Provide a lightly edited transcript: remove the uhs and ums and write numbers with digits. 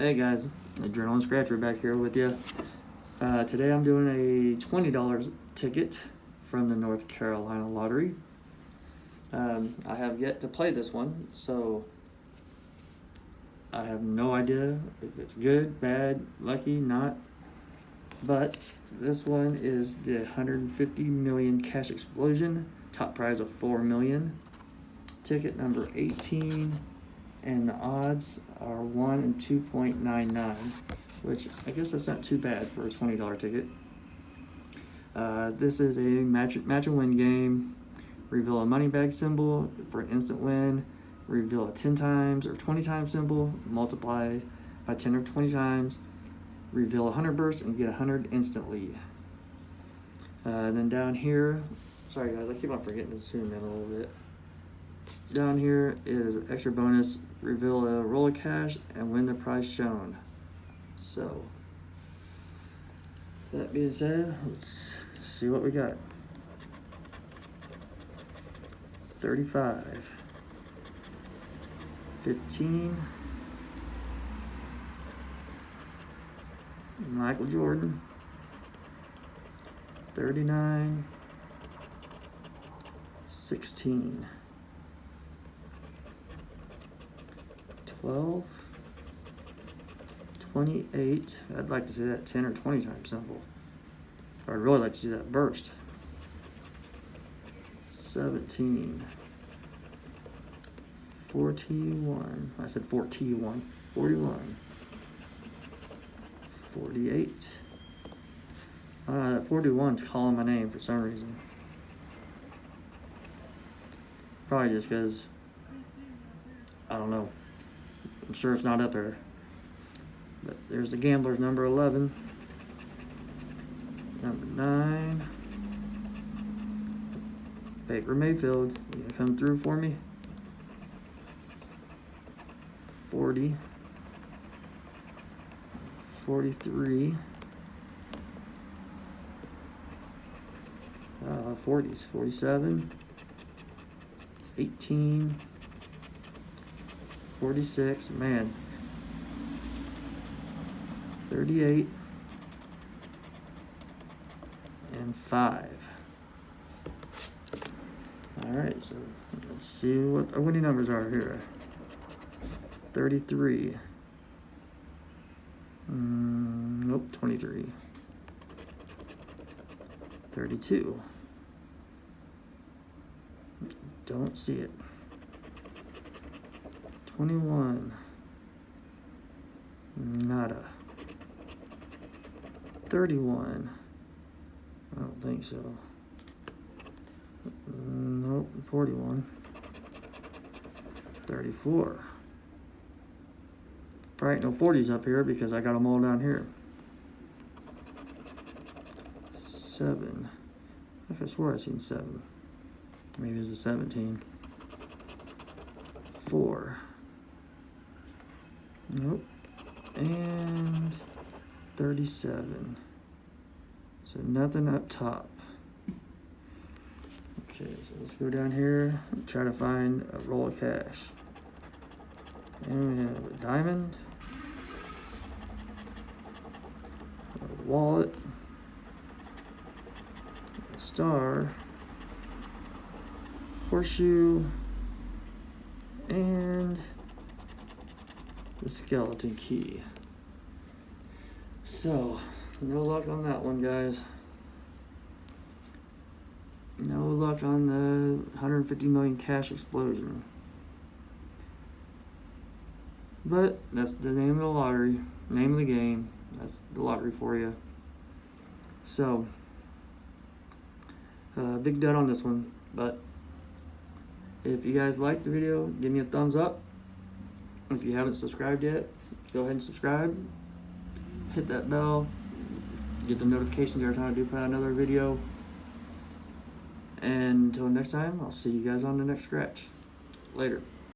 Hey guys, Adrenaline Scratcher back here with you. Today I'm doing a $20 ticket from the North Carolina Lottery. I have yet to play this one, so I have no idea if it's good, bad, lucky, not. But this one is the 150 million cash explosion, top prize of 4 million. Ticket number 18. And the odds are 1 in 2.99, which I guess that's not too bad for a $20 ticket. This is a match and win game. Reveal a money bag symbol for an instant win. Reveal a 10 times or 20 times symbol. Multiply by 10 or 20 times. Reveal a 100 burst and get 100 instantly. Then down here, sorry guys, I keep on forgetting to zoom in a little bit. Down here is extra bonus, reveal a roll of cash and win the prize shown. So, that being said, let's see what we got. 35, 15, Michael Jordan, 39, 16, 12, 28, I'd like to see that 10 or 20 times symbol. I'd really like to see that burst. 17, 41, I said 41, 41, 48. I don't know, that 41's calling my name for some reason. Probably just because, I don't know. I'm sure it's not up there. But there's the gambler's number 11. Number 9. Baker Mayfield. You gonna come through for me? 40. 43. 40s. 47. 18. 46, man. 38 and 5. Alright, so let's see what our winning numbers are here. 33. Nope, 23. 32. Don't see it. 21. Nada. 31. I don't think so. Nope. 41. 34. Probably ain't no 40s up here because I got them all down here. 7. I could have swore I seen 7. Maybe it's a 17. 4. Nope. And 37. So nothing up top. Okay, so let's go down here and try to find a roll of cash. And we have a diamond, a wallet, a star, horseshoe, and the skeleton key. So, no luck on that one, guys. No luck on the 150 million cash explosion. But that's the name of the lottery, name of the game. That's the lottery for you. So, big dud on this one. But if you guys liked the video, give me a thumbs up. If you haven't subscribed yet, go ahead and subscribe. Hit that bell. Get the notifications every time I do put out another video. And until next time, I'll see you guys on the next scratch. Later.